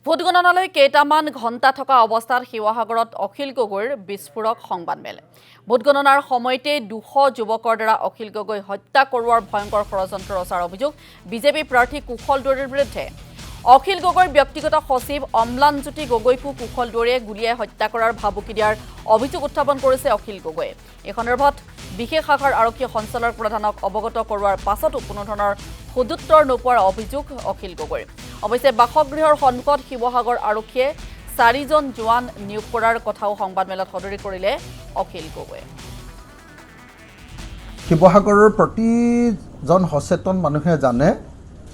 ভোটগণনালৈ কেইটামান ঘণ্টা থকা অৱস্থাত শিৱসাগৰত অখিল গগৈৰ বিস্ফোৰক সংবাদমেল। ভোটগণনাৰ সময়তে 200 যুৱকৰ দ্বাৰা অখিল গগৈ হত্যা কৰোৱাৰ ভয়ংকৰ ষড়যন্ত্ৰ ৰচাৰ অভিযোগ বিজেপি প্ৰাৰ্থী কুশল দুৱাৰীৰ বিৰুদ্ধে। অখিল গগৈৰ ব্যক্তিগত সচিব অম্লানজ্যোতি গগৈকো কুশল দুৱাৰীয়ে গুলীয়াই হত্যা কৰাৰ ভাবুকি দিয়াৰ অভিযোগ উত্থাপন কৰিছে অখিল গগৈয়ে। এই সন্দৰ্ভত বিশেষ শাখাৰ আৰক্ষী সঞ্চালক প্ৰধানক অৱগত কৰোৱাৰ পাছতো কোনো ধৰণৰ সদুত্তৰ নোপোৱাৰ অভিযোগ অখিল গগৈৰ। অৱশ্যে বাসগৃহৰ সন্মুখত শিৱসাগৰ আৰক্ষীয়ে 4জন জোৱান নিয়োগ কৰাৰ কথাও সংবাদমেলত সদৰি কৰিলে অখিল গগৈয়ে। শিৱসাগৰৰ প্ৰতিজন সচেতন মানুহে জানে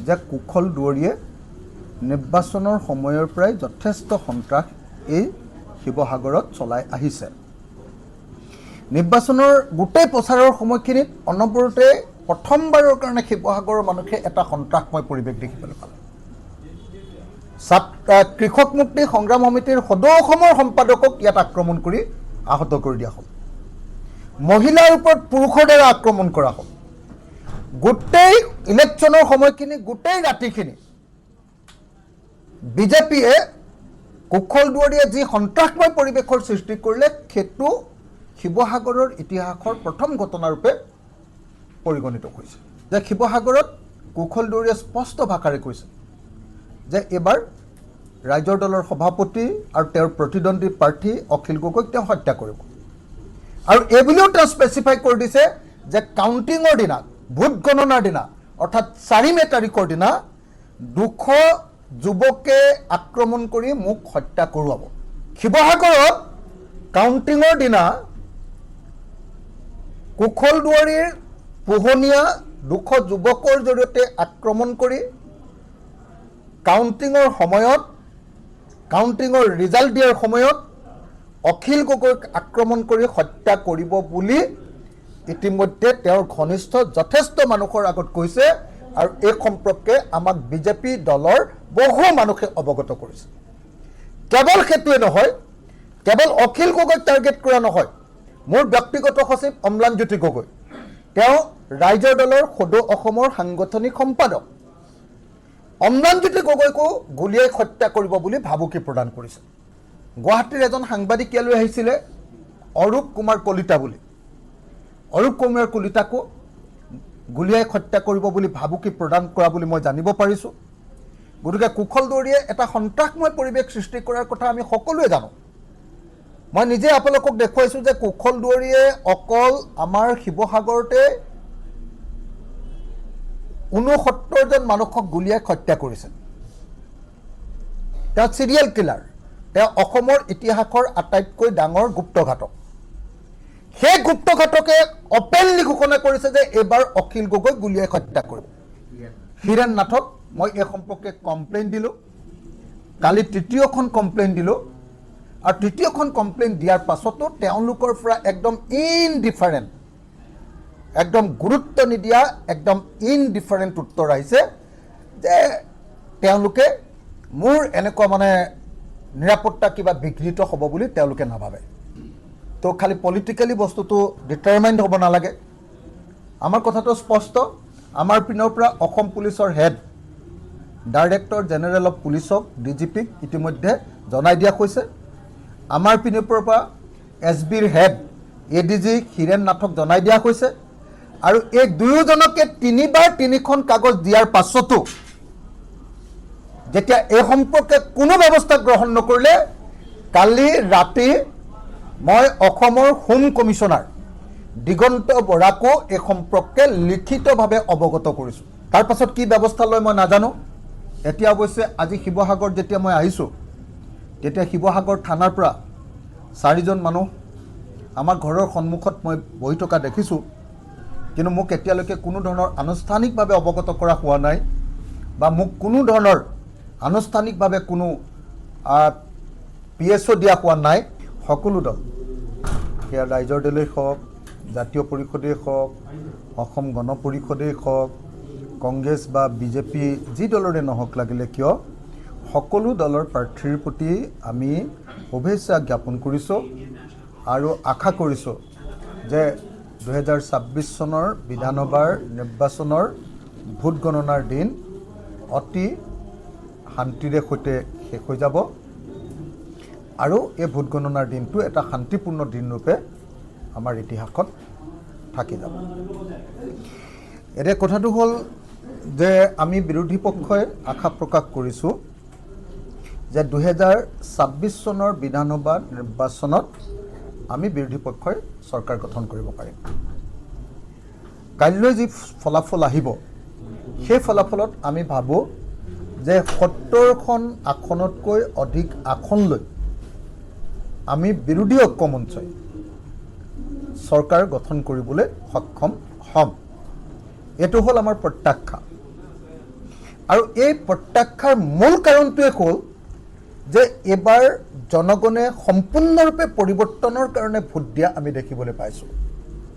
যে কুশল দুৱাৰীয়ে নিৰ্বাচনৰ সময়ৰ পৰাই যথেষ্ট সন্ত্ৰাস এই শিৱসাগৰত চলাই আহিছে। নিৰ্বাচনৰ গোটেই প্ৰচাৰৰ সময়খিনিত অনবৰতে প্ৰথমবাৰৰ কাৰণে শিৱসাগৰৰ মানুহে এটা সন্ত্ৰাসময় পৰিৱেশ দেখিবলৈ পালে। কৃষক মুক্তি সংগ্ৰাম সমিতিৰ সদৌ অসমৰ সম্পাদকক ইয়াত আক্ৰমণ কৰি আহত কৰি দিয়া হ'ল। মহিলাৰ ওপৰত পুৰুষৰ দ্বাৰা আক্ৰমণ কৰা হ'ল। গোটেই ইলেকশ্যনৰ সময়খিনি গোটেই ৰাতিখিনি বিজেপিয়ে কুশল দুৱাৰীয়ে যি সন্ত্ৰাসময় পৰিৱেশৰ সৃষ্টি কৰিলে সেইটো শিৱসাগৰৰ ইতিহাসৰ প্ৰথম ঘটনাৰূপে পৰিগণিত হৈছে। যে শিৱসাগৰত কুশল দুৱাৰীয়ে স্পষ্ট ভাষাৰে কৈছে যে এইবাৰ ৰাইজৰ দলৰ সভাপতি আৰু তেওঁৰ প্ৰতিদ্বন্দ্বী প্ৰাৰ্থী অখিল গগৈক তেওঁ হত্যা কৰিব। আৰু এইবুলিও তেওঁ স্পেচিফাই কৰি দিছে যে কাউণ্টিঙৰ দিনা, ভোট গণনাৰ দিনা অৰ্থাৎ 4 মে তাৰিখৰ দিনা 200 যুৱকে আক্ৰমণ কৰি মোক হত্যা কৰোৱাব। শিৱসাগৰত কাউণ্টিঙৰ দিনা কুশল দুৱাৰীৰ পোহনীয়া 200 যুৱকৰ জৰিয়তে আক্ৰমণ কৰি কাউণ্টিঙৰ সময়ত, কাউণ্টিঙৰ ৰিজাল্ট দিয়াৰ সময়ত অখিল গগৈক আক্ৰমণ কৰি হত্যা কৰিব বুলি ইতিমধ্যে তেওঁৰ ঘনিষ্ঠ যথেষ্ট মানুহৰ আগত কৈছে। আৰু এই সম্পৰ্কে আমাক বিজেপি দলৰ বহু মানুহে অৱগত কৰিছে। কেৱল সেইটোৱে নহয়, কেৱল অখিল গগৈক টাৰ্গেট কৰা নহয়, মোৰ ব্যক্তিগত সচিব অম্লানজ্যোতি গগৈ, তেওঁ ৰাইজৰ দলৰ সদৌ অসমৰ সাংগঠনিক সম্পাদক অম্লানজ্যোতি গগৈকো গুলীয়াই হত্যা কৰিব বুলি ভাবুকি প্ৰদান কৰিছে। গুৱাহাটীৰ এজন সাংবাদিক ইয়ালৈ আহিছিলে অৰূপ কুমাৰ কলিতা বুলি। অৰূপ কুমাৰ কলিতাকো গুলীয়াই হত্যা কৰিব বুলি ভাবুকি প্ৰদান কৰা বুলি মই জানিব পাৰিছোঁ। গতিকে কুশল দুৱাৰীয়ে এটা সন্ত্ৰাসময় পৰিৱেশ সৃষ্টি কৰাৰ কথা আমি সকলোৱে জানো। মই নিজে আপোনালোকক দেখুৱাইছোঁ যে কুশল দুৱাৰীয়ে অকল আমাৰ শিৱসাগৰতে 69জন মানুহক গুলীয়াই হত্যা কৰিছে। তেওঁ চিৰিয়েল কিলাৰ, তেওঁ অসমৰ ইতিহাসৰ আটাইতকৈ ডাঙৰ গুপ্তঘাতক। সেই গুপ্তঘাতকে অপেনলি ঘোষণা কৰিছে যে এইবাৰ অখিল গগৈ গুলীয়াই হত্যা কৰিব। হীৰেণ নাথক মই এই সম্পৰ্কে কমপ্লেইন দিলোঁ। কালি 3য়খন কমপ্লেইন দিলোঁ। আৰু 3য়খন কমপ্লেইন দিয়াৰ পাছতো তেওঁলোকৰ পৰা একদম ইনডিফাৰেণ্ট, একদম গুৰুত্ব নিদিয়া, একদম ইনডিফাৰেণ্ট উত্তৰ আহিছে যে তেওঁলোকে মোৰ এনেকুৱা মানে নিৰাপত্তা কিবা বিঘ্নিত হ'ব বুলি তেওঁলোকে নাভাবে। তো খালি পলিটিকেলি বস্তুটো ডিটাৰমাইণ্ড হ'ব নালাগে। আমাৰ কথাটো স্পষ্ট। আমাৰ পিনৰ পৰা অসম পুলিচৰ হেড ডাইৰেক্টৰ জেনেৰেল অফ পুলিচক, DGPক ইতিমধ্যে জনাই দিয়া হৈছে। আমাৰ পিনৰ পৰা SBৰ হেড ADG হীৰেণ নাথক জনাই দিয়া হৈছে। আৰু এই দুয়োজনকে 3বাৰ 3খন কাগজ দিয়াৰ পাছতো যেতিয়া এই সম্পৰ্কে কোনো ব্যৱস্থা গ্ৰহণ নকৰিলে, কালি ৰাতি মই অসমৰ হোম কমিশ্যনাৰ দিগন্ত বৰাকো এই সম্পৰ্কে লিখিতভাৱে অৱগত কৰিছোঁ। তাৰ পাছত কি ব্যৱস্থা লয় মই নাজানো। এতিয়া অৱশ্যে আজি শিৱসাগৰ যেতিয়া মই আহিছোঁ, তেতিয়া শিৱসাগৰ থানাৰ পৰা 4জন মানুহ আমাৰ ঘৰৰ সন্মুখত মই বহি থকা দেখিছোঁ। কিন্তু মোক এতিয়ালৈকে কোনো ধৰণৰ আনুষ্ঠানিকভাৱে অৱগত কৰা হোৱা নাই বা মোক কোনো ধৰণৰ আনুষ্ঠানিকভাৱে কোনো PSO দিয়া হোৱা নাই। সকলো দল, সেয়া ৰাইজৰ দলেই হওক, জাতীয় পৰিষদেই হওক, অসম গণ পৰিষদেই হওক, কংগ্ৰেছ বা বিজেপি যি দলৰে নহওক লাগিলে কিয়, সকলো দলৰ প্ৰাৰ্থীৰ প্ৰতি আমি শুভেচ্ছা জ্ঞাপন কৰিছোঁ আৰু আশা কৰিছোঁ যে 2026 চনৰ বিধানসভাৰ নিৰ্বাচনৰ ভোট গণনাৰ দিন অতি শান্তিৰে সৈতে শেষ হৈ যাব আৰু এই ভোট গণনাৰ দিনটো এটা শান্তিপূৰ্ণ দিনৰূপে আমাৰ ইতিহাসত থাকি যাব। এতিয়া কথাটো হ'ল যে আমি বিৰোধী পক্ষই আশা প্ৰকাশ কৰিছোঁ যে 2026 চনৰ বিধানসভা নিৰ্বাচনত আমি বিৰোধী পক্ষই চৰকাৰ গঠন কৰিব পাৰিম। কাইলৈ যি ফলাফল আহিব সেই ফলাফলত আমি ভাবোঁ যে 70খন আসনতকৈ অধিক আসন লৈ আমি বিৰোধী ঐক্যমঞ্চই চৰকাৰ গঠন কৰিবলৈ সক্ষম হ'ম। এইটো হ'ল আমাৰ প্ৰত্যাশা আৰু এই প্ৰত্যাশাৰ মূল কাৰণটোৱে হ'ল যে এইবাৰ জনগণে সম্পূৰ্ণৰূপে পৰিৱৰ্তনৰ কাৰণে ভোট দিয়া আমি দেখিবলৈ পাইছোঁ।